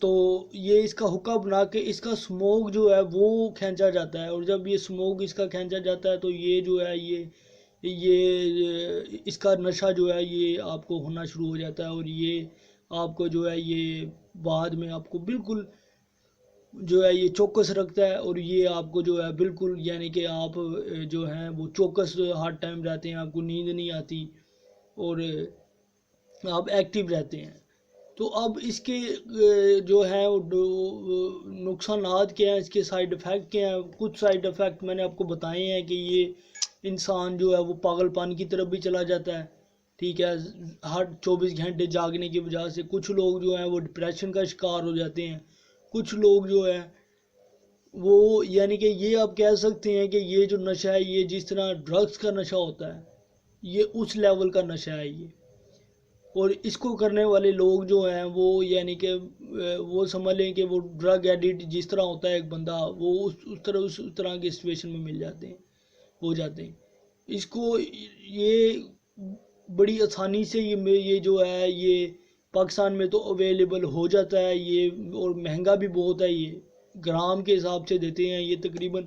تو یہ اس کا حکا بنا کے اس کا سموک جو ہے وہ کھینچا جاتا ہے، اور جب یہ سموک اس کا کھینچا جاتا ہے تو یہ جو ہے یہ اس کا نشہ جو ہے یہ آپ کو ہونا شروع ہو جاتا ہے، اور یہ آپ کو جو ہے یہ بعد میں آپ کو بالکل جو ہے یہ چوکس رکھتا ہے، اور یہ آپ کو جو ہے بالکل یعنی کہ آپ جو ہیں وہ چوکس ہر ٹائم رہتے ہیں، آپ کو نیند نہیں آتی اور آپ ایکٹیو رہتے ہیں۔ تو اب اس کے جو ہیں نقصانات کیا ہیں، اس کے سائیڈ افیکٹ کیا ہیں؟ کچھ سائیڈ افیکٹ میں نے آپ کو بتائے ہیں کہ یہ انسان جو ہے وہ پاگل پان کی طرف بھی چلا جاتا ہے، ٹھیک ہے، ہر 24 گھنٹے جاگنے کی وجہ سے کچھ لوگ جو ہیں وہ ڈپریشن کا شکار ہو جاتے ہیں، کچھ لوگ جو ہے وہ یعنی کہ یہ آپ کہہ سکتے ہیں کہ یہ جو نشہ ہے یہ جس طرح ڈرگس کا نشہ ہوتا ہے یہ اس لیول کا نشہ ہے یہ، اور اس کو کرنے والے لوگ جو ہیں وہ یعنی کہ وہ سمجھ لیں کہ وہ ڈرگ ایڈکٹ جس طرح ہوتا ہے ایک بندہ وہ اس طرح کی سچویشن میں مل جاتے ہیں، ہو جاتے ہیں۔ اس کو یہ بڑی آسانی سے یہ جو ہے یہ پاکستان میں تو اویلیبل ہو جاتا ہے یہ، اور مہنگا بھی بہت ہے، یہ گرام کے حساب سے دیتے ہیں، یہ تقریباً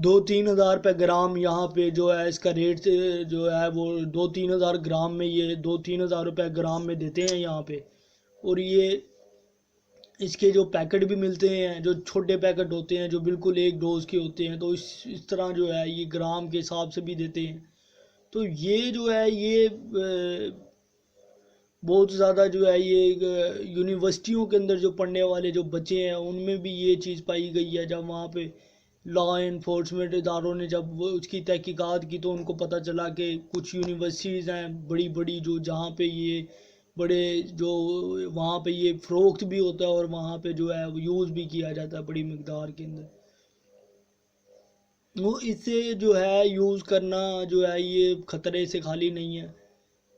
2-3 ہزار روپے گرام یہاں پہ جو ہے اس کا ریٹ جو ہے وہ 2-3 ہزار گرام میں، یہ 2-3 ہزار روپے گرام میں دیتے ہیں یہاں پہ، اور یہ اس کے جو پیکٹ بھی ملتے ہیں جو چھوٹے پیکٹ ہوتے ہیں جو بالکل ایک ڈوز کے ہوتے ہیں، تو اس طرح جو ہے یہ گرام کے حساب سے بھی دیتے ہیں۔ تو یہ جو ہے یہ بہت زیادہ جو ہے یہ یونیورسٹیوں کے اندر جو پڑھنے والے جو بچے ہیں ان میں بھی یہ چیز پائی گئی ہے، جب وہاں پہ لا انفورسمنٹ اداروں نے جب وہ اس کی تحقیقات کی تو ان کو پتہ چلا کہ کچھ یونیورسٹیز ہیں بڑی بڑی جو جہاں پہ یہ بڑے جو وہاں پہ یہ فروخت بھی ہوتا ہے اور وہاں پہ جو ہے یوز بھی کیا جاتا ہے بڑی مقدار کے اندر، وہ اس سے جو ہے یوز کرنا جو ہے یہ خطرے سے خالی نہیں ہے،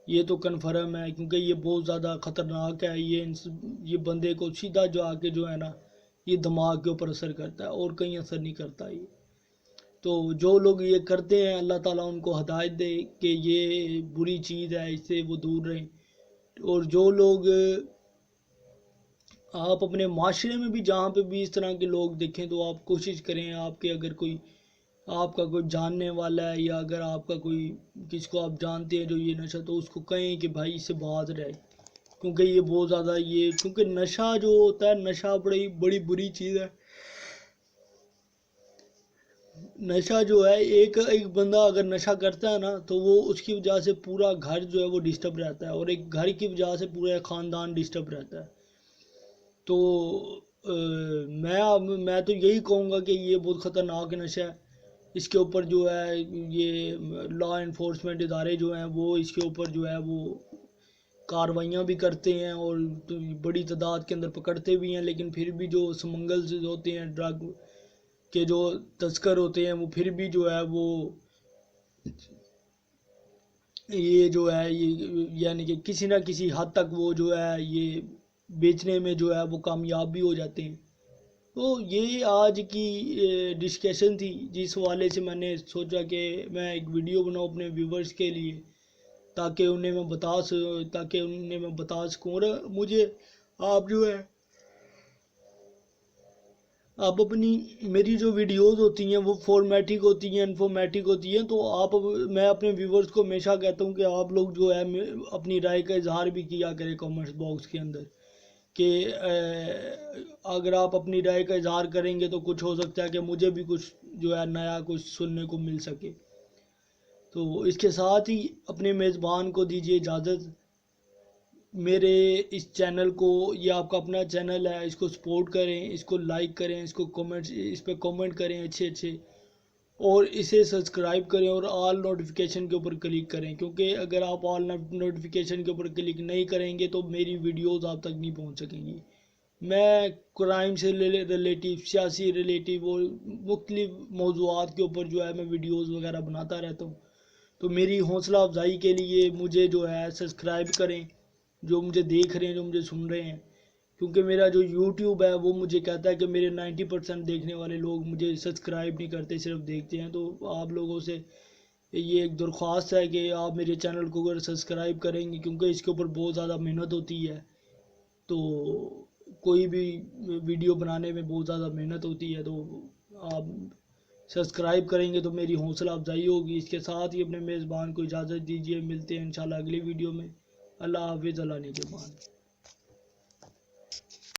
یہ تو کنفرم ہے کیونکہ یہ بہت زیادہ خطرناک ہے، یہ بندے کو سیدھا جو آ کے جو ہے نا یہ دماغ کے اوپر اثر کرتا ہے اور کہیں اثر نہیں کرتا یہ۔ تو جو لوگ یہ کرتے ہیں اللہ تعالیٰ ان کو ہدایت دے کہ یہ بری چیز ہے اس سے وہ دور رہیں، اور جو لوگ آپ اپنے معاشرے میں بھی جہاں پہ بھی اس طرح کے لوگ دیکھیں تو آپ کوشش کریں آپ کے اگر کوئی آپ کا کوئی جاننے والا ہے یا اگر آپ کا کوئی کس کو آپ جانتے ہیں جو یہ نشہ تو اس کو کہیں کہ بھائی اس سے باز رہے، کیونکہ یہ بہت زیادہ یہ کیونکہ نشہ جو ہوتا ہے نشہ بڑی بڑی بری چیز ہے۔ نشہ جو ہے ایک بندہ اگر نشہ کرتا ہے نا تو وہ اس کی وجہ سے پورا گھر جو ہے وہ ڈسٹرب رہتا ہے، اور ایک گھر کی وجہ سے پورا خاندان ڈسٹرب رہتا ہے۔ تو میں تو یہی کہوں گا کہ یہ بہت خطرناک نشہ ہے، اس کے اوپر جو ہے یہ لا انفورسمنٹ ادارے جو ہیں وہ اس کے اوپر جو ہے وہ کارروائیاں بھی کرتے ہیں اور بڑی تعداد کے اندر پکڑتے بھی ہیں، لیکن پھر بھی جو سمنگلز ہوتے ہیں ڈرگ کے جو تسکر ہوتے ہیں وہ پھر بھی جو ہے وہ یہ جو ہے یہ یعنی کہ کسی نہ کسی حد تک وہ جو ہے یہ بیچنے میں جو ہے وہ کامیاب بھی ہو جاتے ہیں۔ تو یہ آج کی ڈسکشن تھی جس حوالے سے میں نے سوچا کہ میں ایک ویڈیو بناؤں اپنے ویورز کے لیے تاکہ انہیں میں بتا سکوں، اور مجھے آپ جو ہے آپ اپنی میری جو ویڈیوز ہوتی ہیں وہ فارمیٹک ہوتی ہیں انفارمیٹک ہوتی ہیں، تو میں اپنے ویورز کو ہمیشہ کہتا ہوں کہ آپ لوگ جو ہے اپنی رائے کا اظہار بھی کیا کریں کامنٹس باکس کے اندر، کہ اگر آپ اپنی رائے کا اظہار کریں گے تو کچھ ہو سکتا ہے کہ مجھے بھی کچھ جو ہے نیا کچھ سننے کو مل سکے۔ تو اس کے ساتھ ہی اپنے میزبان کو دیجیے اجازت، میرے اس چینل کو یہ آپ کا اپنا چینل ہے اس کو سپورٹ کریں، اس کو لائک کریں، اس پہ کومنٹ کریں اچھے اور اسے سبسکرائب کریں اور آل نوٹیفیکیشن کے اوپر کلک کریں، کیونکہ اگر آپ آل نوٹیفیکیشن کے اوپر کلک نہیں کریں گے تو میری ویڈیوز آپ تک نہیں پہنچ سکیں گی۔ میں کرائم سے ریلیٹیو سیاسی ریلیٹیو اور مختلف موضوعات کے اوپر جو ہے میں ویڈیوز وغیرہ بناتا رہتا ہوں، تو میری حوصلہ افزائی کے لیے مجھے جو ہے سبسکرائب کریں، جو مجھے دیکھ رہے ہیں جو مجھے سن رہے ہیں، کیونکہ میرا جو یوٹیوب ہے وہ مجھے کہتا ہے کہ میرے 90% دیکھنے والے لوگ مجھے سبسکرائب نہیں کرتے، صرف دیکھتے ہیں، تو آپ لوگوں سے یہ ایک درخواست ہے کہ آپ میرے چینل کو اگر سبسکرائب کریں گے، کیونکہ اس کے اوپر بہت زیادہ محنت ہوتی ہے، تو کوئی بھی ویڈیو بنانے میں بہت زیادہ محنت ہوتی ہے، تو آپ سبسکرائب کریں گے تو میری حوصلہ افزائی ہوگی۔ اس کے ساتھ ہی اپنے میزبان کو اجازت دیجیے، ملتے ہیں انشاءاللہ اگلی ویڈیو میں۔ اللہ حافظ، اللہ نگہبان۔